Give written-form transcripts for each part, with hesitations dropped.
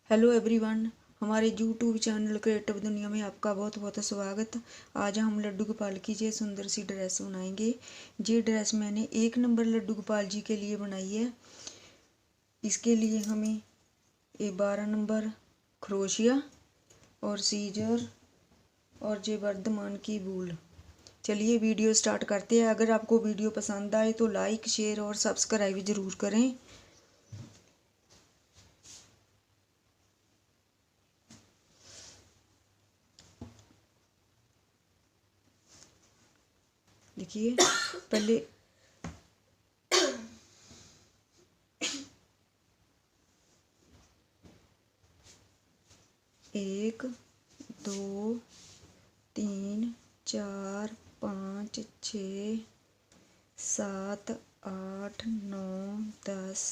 Hello everyone, हमारे YouTube channel creative दुनिया में आपका बहुत बहुत स्वागत। आज हम लड्डू गोपाल की ये सुंदर सी ड्रेस बनाएंगे। ये ड्रेस मैंने 1 नंबर लड्डू गोपाल जी के लिए बनाई है। इसके लिए हमें 12 नंबर क्रोशिया और सीजर और ये वर्धमान की वूल। चलिए वीडियो स्टार्ट करते हैं। अगर आपको वीडियो पसंद आए तो लाइक, शेयर और सब्सक्राइब ज़रूर करें। देखिए पहले 1 2 3 4 5 6 7 8 9 10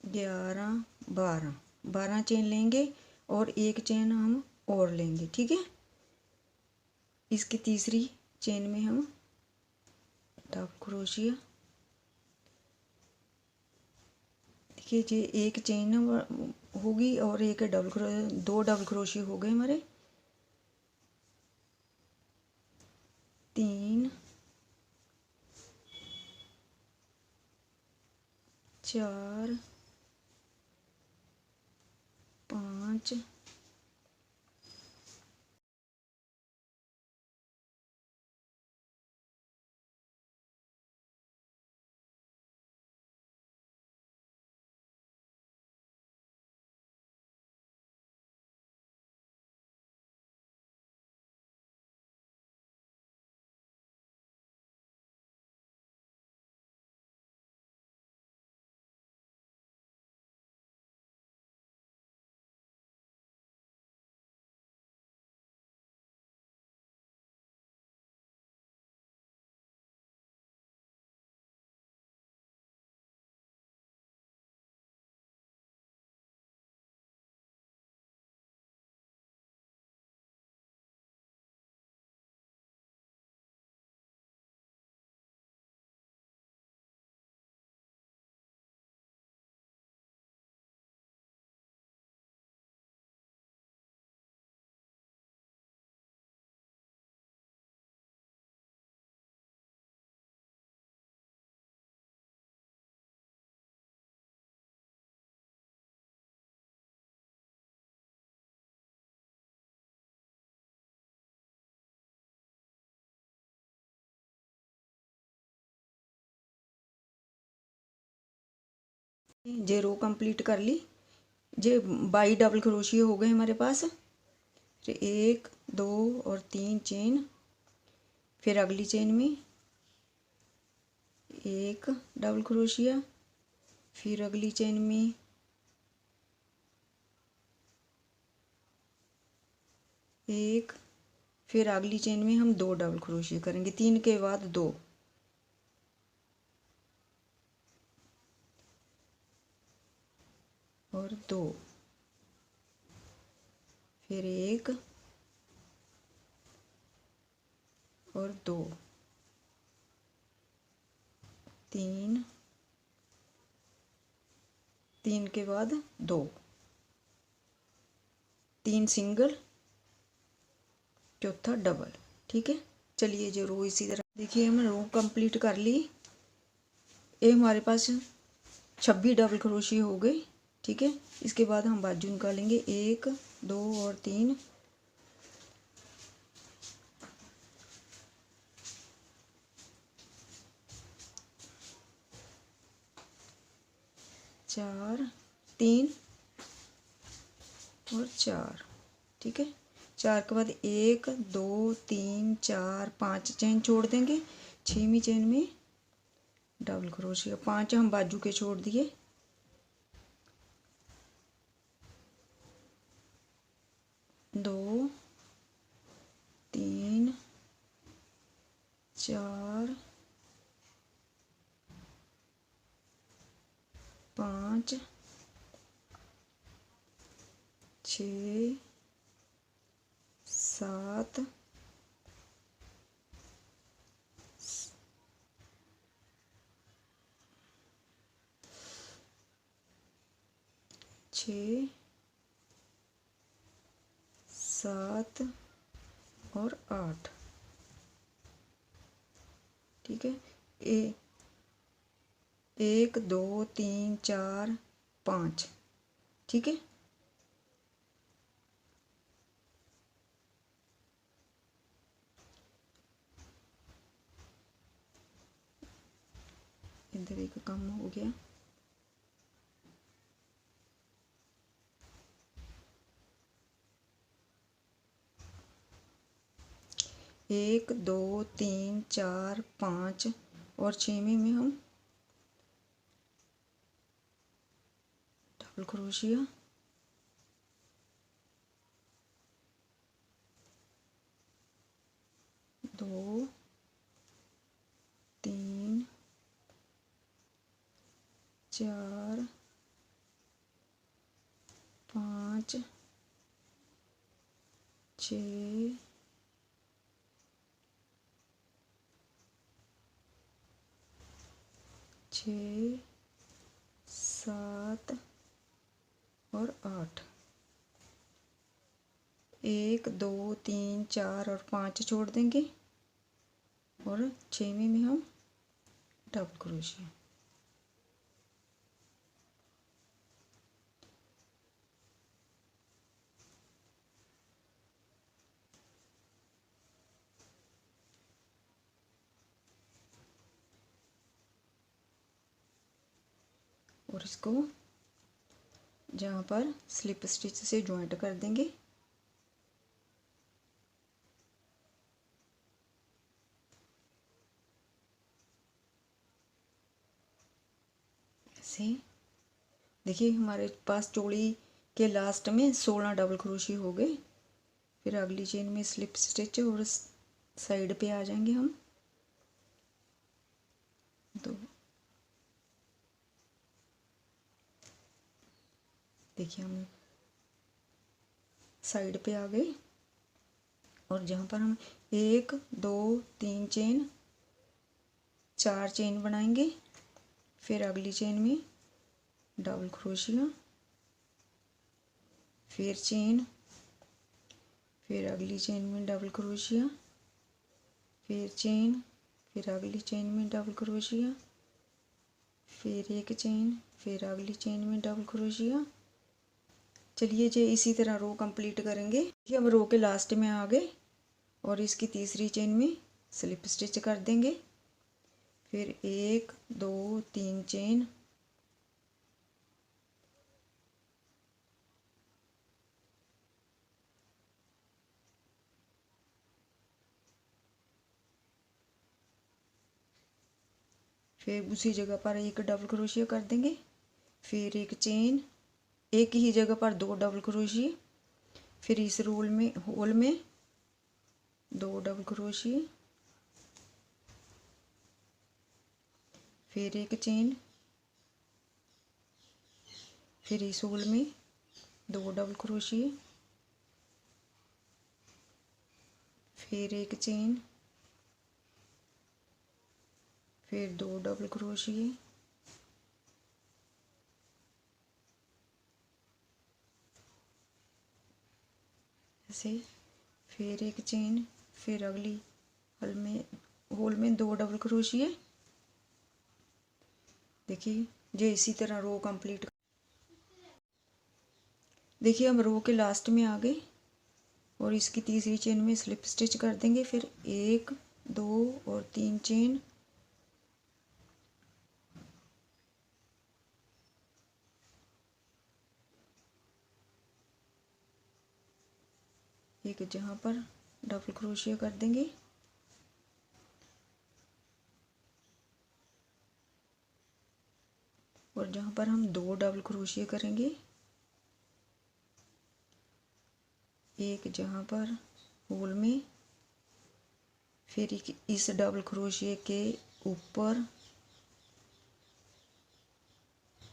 11 12 चेन लेंगे और एक चेन हम और लेंगे। ठीक है, इसकी तीसरी चेन में हम डबल क्रोशिया। देखिए ये एक चेन होगी और एक दो डबल क्रोशिया हो गए हमारे। 3 4 5 जे रो कंप्लीट कर ली। जे 22 डबल क्रोशिया हो गए हमारे पास। फिर 1 2 और 3 चेन, फिर अगली चेन में एक डबल क्रोशिया, फिर अगली चेन में एक, फिर अगली चेन में हम 2 डबल क्रोशिया करेंगे। 3 के बाद 2 और 2, फिर 1 और 2, 3, 3 के बाद 2, 3 सिंगल, चौथा डबल। ठीक है, चलिए जो रो इसी तरह देखिए हम रो कंप्लीट कर ली। ये हमारे पास 26 डबल क्रोशिया हो गई। ठीक है, इसके बाद हम बाजू निकालेंगे 1 2 और 3, 4 3 और 4। ठीक है, 4 के बाद 1 2 3 4 5 चेन छोड़ देंगे। 6वीं चेन में डबल क्रोशिया। 5 हम बाजू के छोड़ दिए। 2 3 4 5 6 7 8 6 7 और 8। ठीक है, 1 2 3 4 5। ठीक है, इधर एक कम हो गया। एक 2 3 4 5 और 6वें में हम डबल क्रोशिया, 2 3 4 5 6 6 7 और 8। 1 2 3 4 और 5 छोड़ देंगे और 6वें में हम डबल क्रोशिया। और इसको जहाँ पर स्लिप स्टिच से ज्वाइंट कर देंगे। ऐसे देखिए हमारे पास चूड़ी के लास्ट में 16 डबल क्रोशी हो गए। फिर अगली चेन में स्लिप स्टिच और साइड पे आ जाएंगे हम। तो देखिए हम साइड पे आ गए और जहाँ पर हम 1 2 3 चेन 4 चेन बनाएंगे। फिर अगली चेन में डबल क्रोशिया, फिर चेन, फिर अगली चेन में डबल क्रोशिया, फिर चेन, फिर अगली चेन में डबल क्रोशिया, फिर एक चेन, फिर अगली चेन में डबल क्रोशिया। चलिए जी इसी तरह रो कंप्लीट करेंगे। हम रो के लास्ट में आ गए और इसकी तीसरी चेन में स्लिप स्टिच कर देंगे। फिर 1 2 3 चेन, फिर उसी जगह पर एक डबल क्रोशिया कर देंगे। फिर एक चेन, एक ही जगह पर 2 डबल क्रोशिया। फिर इस होल में 2 डबल क्रोशिया, फिर एक चेन, फिर इस होल में 2 डबल क्रोशिया, फिर एक चेन, फिर 2 डबल क्रोशिया, ऐसे, फिर एक चेन, फिर अगली होल में 2 डबल क्रोशिया। देखिए ये इसी तरह रो कंप्लीट। देखिए हम रो के लास्ट में आ गए और इसकी तीसरी चेन में स्लिप स्टिच कर देंगे। फिर 1 2 और 3 चेन, एक जहाँ पर डबल क्रोशिया कर देंगे और जहाँ पर हम 2 डबल क्रोशिया करेंगे, एक जहाँ पर होल में, फिर इस डबल क्रोशिया के ऊपर,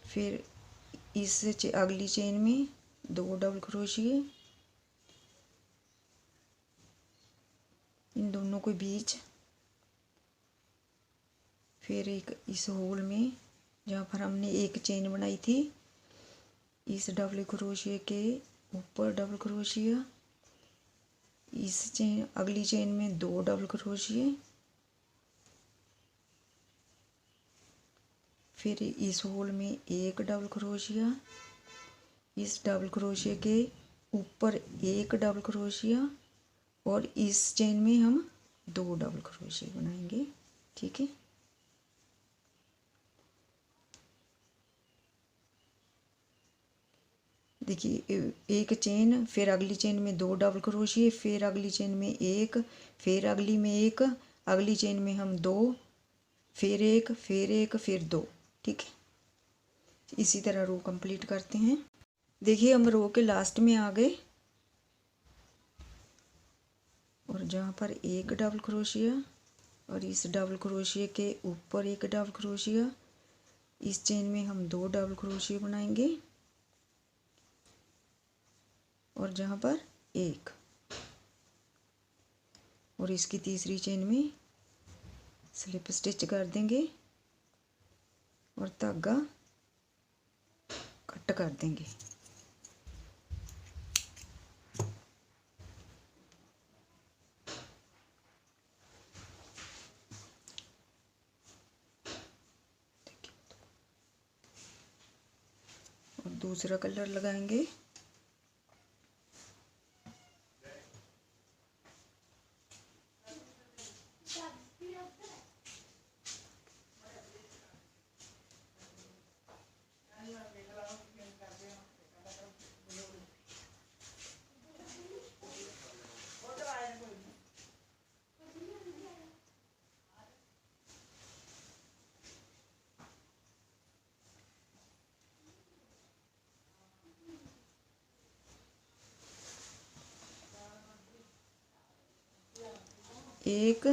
फिर इस अगली चेन में 2 डबल क्रोशिया, इन दोनों के बीच, फिर एक इस होल में जहाँ पर हमने एक चेन बनाई थी इस डबल क्रोशिया के ऊपर डबल क्रोशिया, इस चेन अगली चेन में 2 डबल क्रोशिया, फिर इस होल में 1 डबल क्रोशिया, इस डबल क्रोशिया के ऊपर 1 डबल क्रोशिया और इस चेन में हम 2 डबल क्रोशिया बनाएंगे। ठीक है, देखिए एक चेन, फिर अगली चेन में 2 डबल क्रोशिया, फिर अगली चेन में 1, फिर अगली में 1, अगली चेन में हम 2, फिर 1, फिर 1, फिर 2। ठीक है, इसी तरह रो कंप्लीट करते हैं। देखिए हम रो के लास्ट में आ गए और जहाँ पर 1 डबल क्रोशिया और इस डबल क्रोशिया के ऊपर 1 डबल क्रोशिया, इस चेन में हम 2 डबल क्रोशिया बनाएंगे और जहाँ पर 1 और इसकी तीसरी चेन में स्लिप स्टिच कर देंगे और धागा कट कर देंगे। और दूसरा कलर लगाएंगे। एक,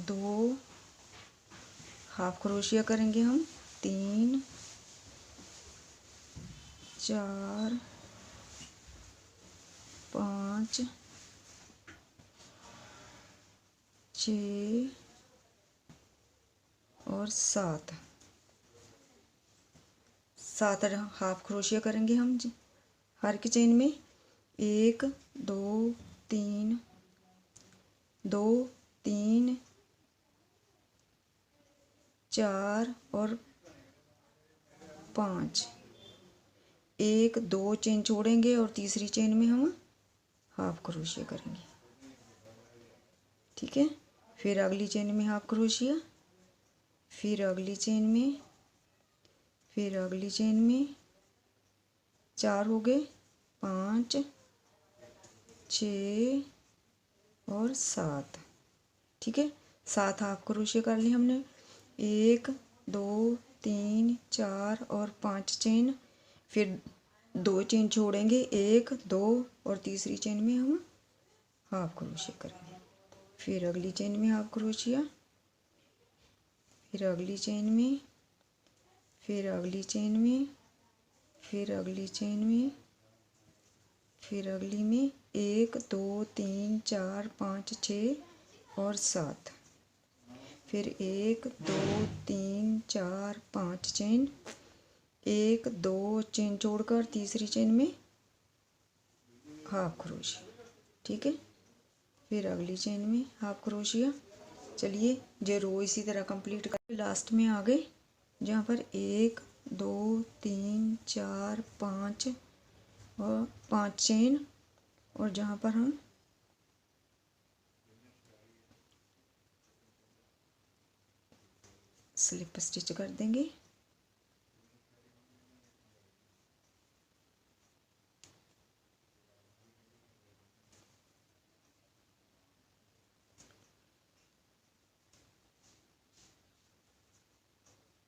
2 हाफ क्रोशिया करेंगे हम, 3, 4, 5, 6 और 7 हाफ क्रोशिया करेंगे हम हर की चेन में। 1, 2, 3, 2, 3, 4 और 5, 1, 2 चेन छोड़ेंगे और तीसरी चेन में हम हाफ क्रोशिया करेंगे। ठीक है, फिर अगली चेन में हाफ क्रोशिया, फिर अगली चेन में, फिर अगली चेन में, 4 हो गए, 5, 6 और 7। ठीक है, 7 हाफ क्रोशिया कर ली हमने। 1, 2, 3, 4 और 5 चेन, फिर 2 चेन छोड़ेंगे, 1, 2 और तीसरी चेन में हम हाफ क्रोशिया करेंगे। फिर अगली चेन में हाफ क्रोशिया, फिर अगली चेन में, फिर अगली चेन में, फिर अगली चेन में, फिर अगली में, 1, 2, 3, 4, 5, 6 और 7। फिर 1, 2, 3, 4, 5 चेन, 1, 2 चेन छोड़कर तीसरी चेन में हाफ क्रोशिया। ठीक है, फिर अगली चेन में हाफ क्रोशिया। चलिए ये रो इसी तरह कंप्लीट कर लास्ट में आ गए जहाँ पर 1, 2, 3, 4, 5 और 5 चेन और जहाँ पर हम स्लिप स्टिच कर देंगे।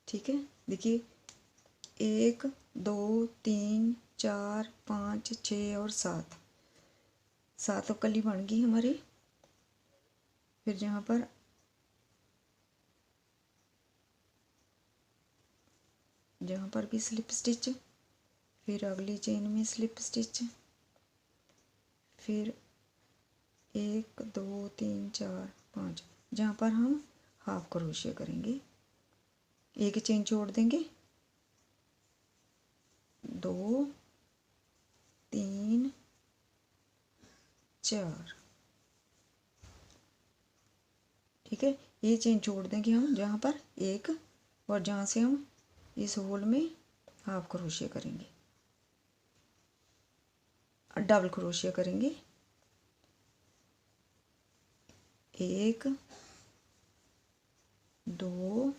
ठीक है, देखिए 1, 2, 3, 4, 5, 6 और 7 कली बन गई हमारी। फिर जहाँ पर भी स्लिप स्टिच, फिर अगली चेन में स्लिप स्टिच, फिर 1, 2, 3, 4, 5 जहाँ पर हम हाफ क्रोशिया करेंगे। एक चेन छोड़ देंगे, 2 3 4, ठीक है। ये चेन छोड़ देंगे हम जहाँ पर एक, और जहाँ से हम इस होल में हाफ क्रोशिया करेंगे, डबल क्रोशिया करेंगे, 1 2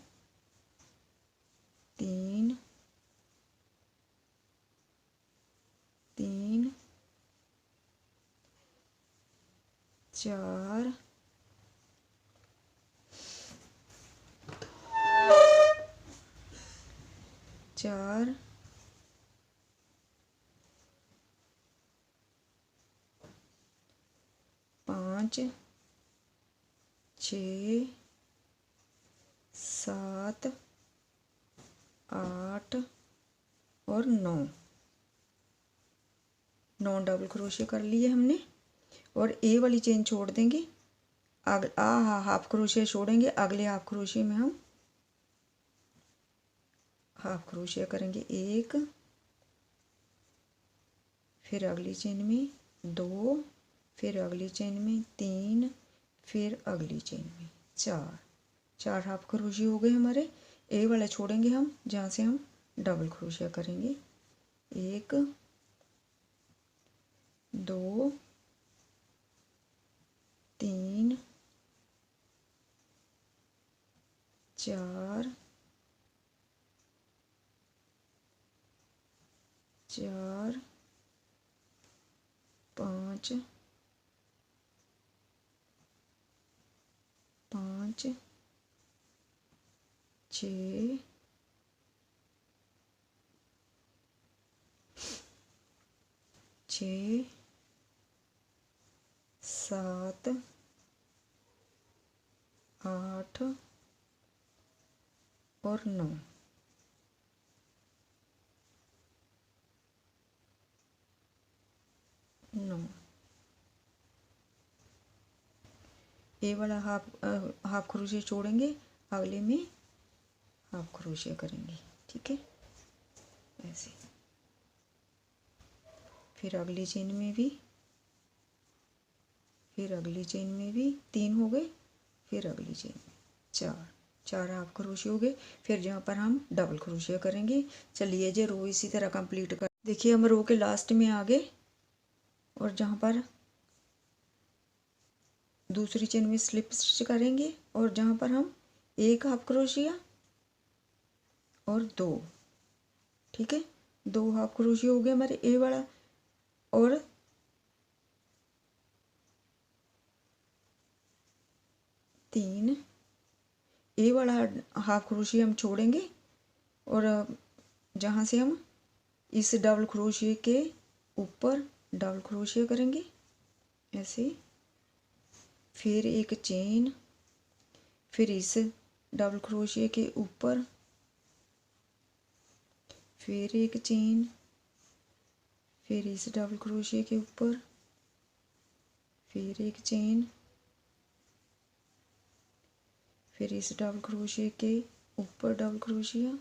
3 3 4 4 5 6 7 8 और 9 डबल क्रोशिया कर लिए हमने। और ए वाली चेन छोड़ देंगे, हाफ क्रोशिया छोड़ेंगे, अगले हाफ क्रोशिया में हम हाफ क्रोशिया करेंगे, 1, फिर अगली चेन में 2, फिर अगली चेन में 3, फिर अगली चेन में 4 हाफ क्रोशिया हो गए हमारे। ए वाला छोड़ेंगे हम जहाँ से हम डबल क्रोशिया करेंगे, 1 2 3 4 4 5 5 6 6 7 8 और 9। ए वाला हाफ क्रोशिया छोड़ेंगे, अगले में हाफ क्रोशिया करेंगे, ठीक है, ऐसे। फिर अगली चेन में भी, फिर अगली चेन में भी 3 हो गए, फिर अगली चेन में 4 हाफ क्रोशिया हो गए। फिर जहाँ पर हम डबल क्रोशिया करेंगे। चलिए जे रो इसी तरह कंप्लीट कर, देखिए हम रो के लास्ट में आ गए और जहाँ पर दूसरी चेन में स्लिप स्टिच करेंगे और जहाँ पर हम एक हाफ क्रोशिया और 2, ठीक है, 2 हाफ क्रोशिया हो गए हमारे ए वाला। और तीन ए वाला हाफ क्रोशिया हम छोड़ेंगे और जहाँ से हम इस डबल क्रोशिया के ऊपर डबल क्रोशिया करेंगे ऐसे, फिर एक चेन, फिर इस डबल क्रोशिया के ऊपर फिर एक चेन, फिर इस डबल क्रोशिया के ऊपर फिर एक चेन, फिर इस डबल क्रोशिया के ऊपर डबल क्रोशिया,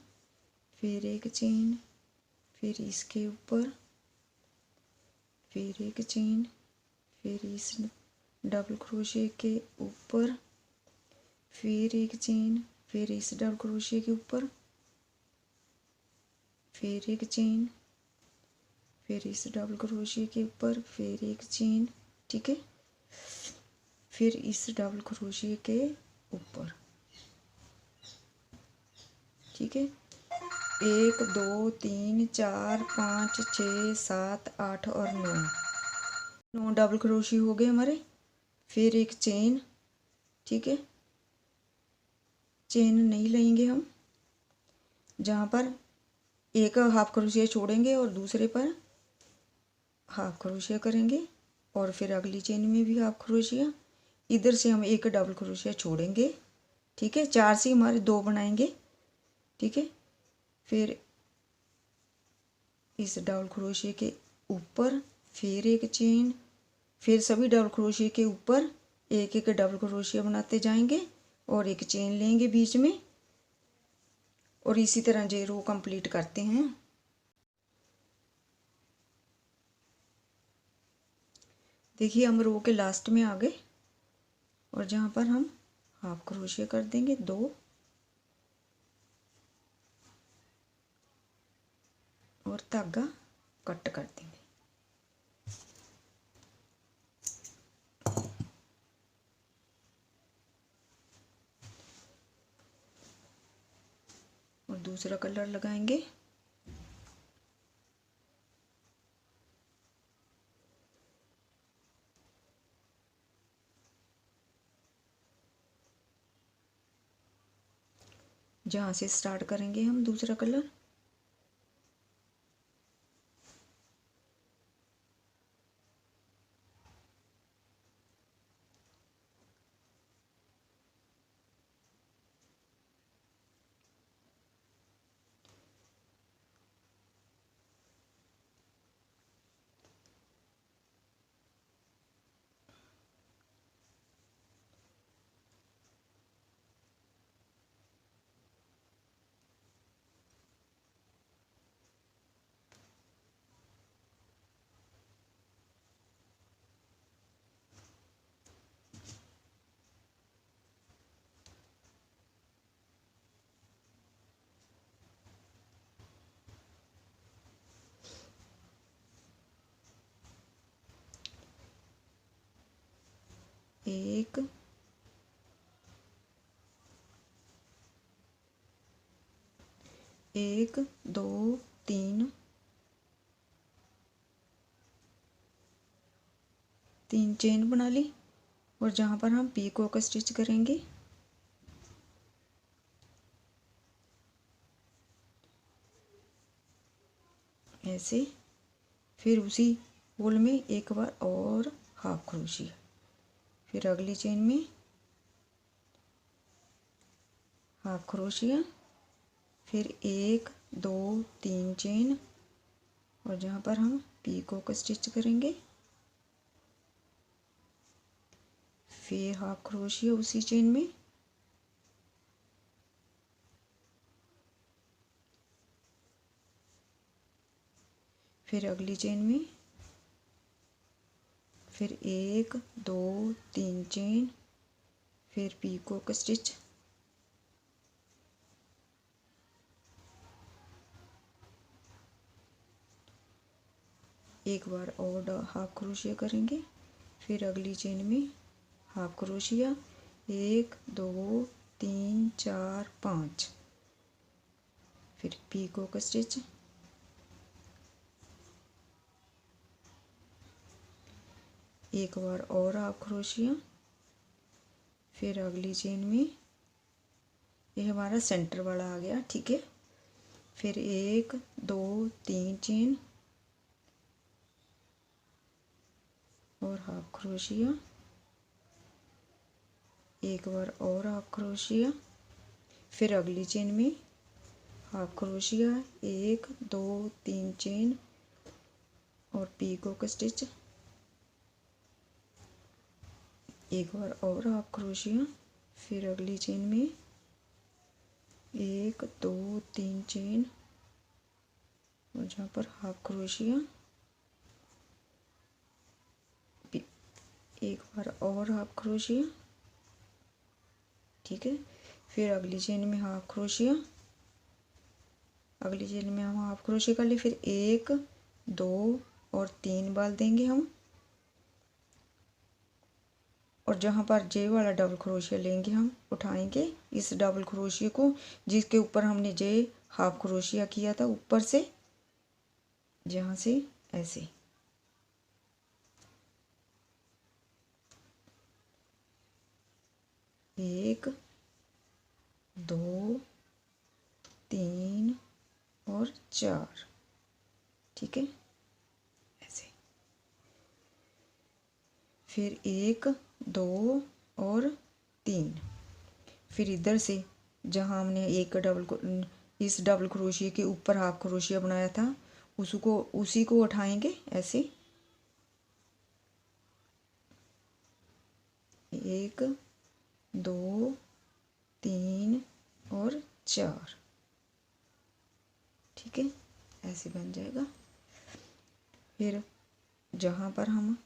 फिर एक चेन, फिर इसके ऊपर फिर एक चेन, फिर इस डबल क्रोशिया के ऊपर फिर एक चेन, फिर इस डबल क्रोशिया के ऊपर फिर एक चेन, फिर इस डबल क्रोशिया के ऊपर फिर एक चेन, ठीक है, फिर इस डबल क्रोशिया के ऊपर, ठीक है। 1 2 3 4 5 6 7 8 और 9 डबल क्रोशिया हो गए हमारे। फिर एक चेन, ठीक है, चेन नहीं लेंगे हम, जहाँ पर एक हाफ क्रोशिया छोड़ेंगे और दूसरे पर हाफ क्रोशिया करेंगे और फिर अगली चेन में भी हाफ क्रोशिया, इधर से हम एक डबल क्रोशिया छोड़ेंगे, ठीक है, 4 से हमारे 2 बनाएंगे, ठीक है। फिर इस डबल क्रोशिया के ऊपर फिर एक चेन, फिर सभी डबल क्रोशिया के ऊपर एक एक डबल क्रोशिया बनाते जाएंगे और एक चेन लेंगे बीच में और इसी तरह ये रो कंप्लीट करते हैं। देखिए हम रो के लास्ट में आ गए और जहाँ पर हम हाफ क्रोशिया कर देंगे 2 और धागा कट कर देंगे। और दूसरा कलर लगाएंगे। जहाँ से स्टार्ट करेंगे हम दूसरा कलर, एक 1 2 3 3 चेन बना ली और जहाँ पर हम पीकॉक स्टिच करेंगे ऐसे, फिर उसी होल में एक बार और हाफ क्रोशिया, फिर अगली चेन में हाफ क्रोशिया, फिर 1 2 3 चेन और जहाँ पर हम पीकॉक स्टिच करेंगे फिर हाफ क्रोशिया उसी चेन में, फिर अगली चेन में, फिर 1 2 3 चेन, फिर पीकॉक स्टिच, एक बार और हाफ क्रोशिया करेंगे, फिर अगली चेन में हाफ क्रोशिया 1 2 3 4 5, फिर पीकॉक स्टिच, एक बार और हाफ क्रोशिया, फिर अगली चेन में, ये हमारा सेंटर वाला आ गया, ठीक है। फिर 1 2 3 चेन और हाफ क्रोशिया, एक बार और हाफ क्रोशिया, फिर अगली चेन में हाफ क्रोशिया 1 2 3 चेन और पीकॉक स्टिच, एक बार और हाफ क्रोशिया, फिर अगली चेन में 1 2 3 चेन और जहाँ पर हाफ क्रोशिया, एक बार और हाफ क्रोशिया, ठीक है। फिर अगली चेन में हाफ क्रोशिया, अगली चेन में हम हाफ क्रोशिया कर ले, फिर 1 2 और 3 बाल देंगे हम और जहाँ पर जे वाला डबल क्रोशिया लेंगे हम उठाएंगे इस डबल क्रोशिया को जिसके ऊपर हमने जे हाफ क्रोशिया किया था ऊपर से, जहाँ से ऐसे 1 2 3 और 4, ठीक है ऐसे, फिर 1 2 और 3, फिर इधर से जहाँ हमने एक इस डबल क्रोशिया के ऊपर हाफ क्रोशिया बनाया था उसी को उठाएंगे ऐसे, 1 2 3 और 4, ठीक है, ऐसे बन जाएगा। फिर जहाँ पर हम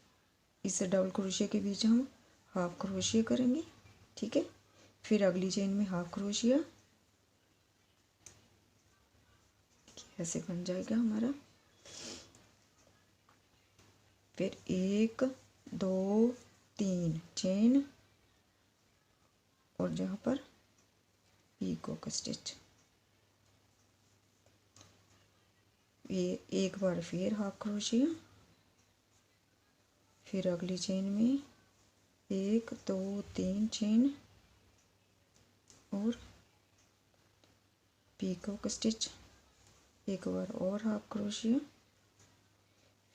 इस डबल क्रोशिया के बीच हम हाफ क्रोशिया करेंगे, ठीक है। फिर अगली चेन में हाफ क्रोशिया, ऐसे बन जाएगा हमारा। फिर 1 2 3 चेन और जहाँ पर पीकॉक स्टिच, ये एक बार फिर हाफ क्रोशिया, फिर अगली चेन में 1 2 3 चेन और पीकॉक स्टिच, एक बार और हाफ क्रोशिया,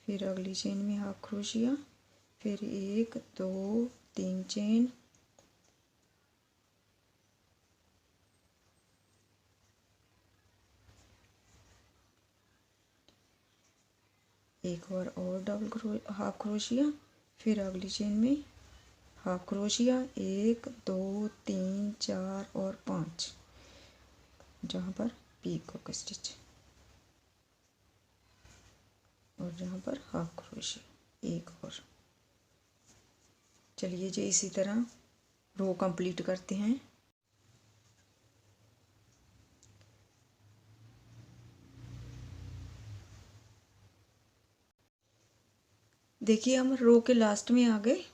फिर अगली चेन में हाफ क्रोशिया, फिर 1 2 3 चेन एक बार और हाफ क्रोशिया, फिर अगली चेन में हाफ क्रोशिया, 1 2 3 4 और 5, जहाँ पर पीकॉक स्टिच और जहाँ पर हाफ क्रोशिया एक और। चलिए जी इसी तरह रो कंप्लीट करते हैं। देखिए हम रो के लास्ट में आ गए,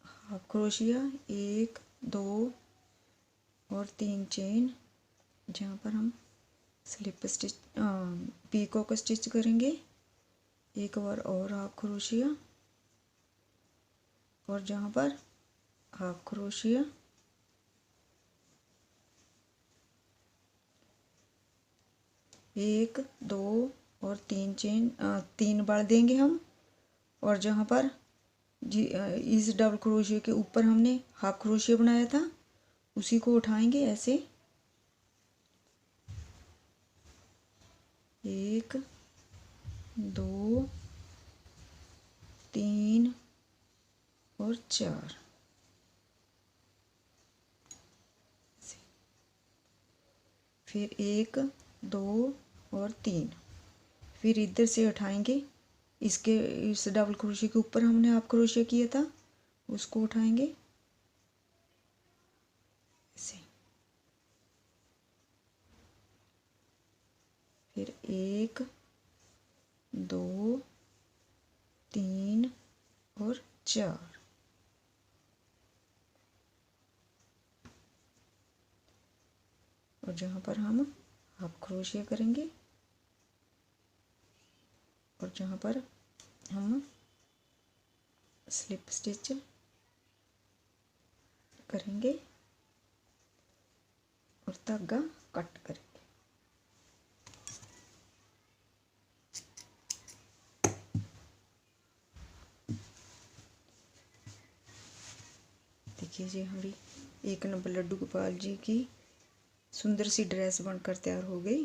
हाफ क्रोशिया, 1 2 और 3 चेन, जहाँ पर हम स्लिप स्टिच पीकॉक स्टिच करेंगे, एक बार और हाफ क्रोशिया और जहाँ पर हाफ क्रोशिया, एक दो और 3 चेन 3 बार देंगे हम, और जहाँ पर जी इस डबल क्रोशिया के ऊपर हमने हाफ क्रोशिया बनाया था उसी को उठाएंगे ऐसे, 1 2 3 और 4, फिर 1 2 और 3, फिर इधर से उठाएंगे इसके इस डबल क्रोशिया के ऊपर हमने हाफ क्रोशिया किया था उसको उठाएंगे ऐसे, फिर 1 2 3 और 4, और जहाँ पर हम हाफ क्रोशिया करेंगे और जहाँ पर हम स्लिप स्टिच करेंगे और धागा कट करेंगे। देखिए जी हमारी 1 नंबर लड्डू गोपाल जी की सुंदर सी ड्रेस बनकर तैयार हो गई।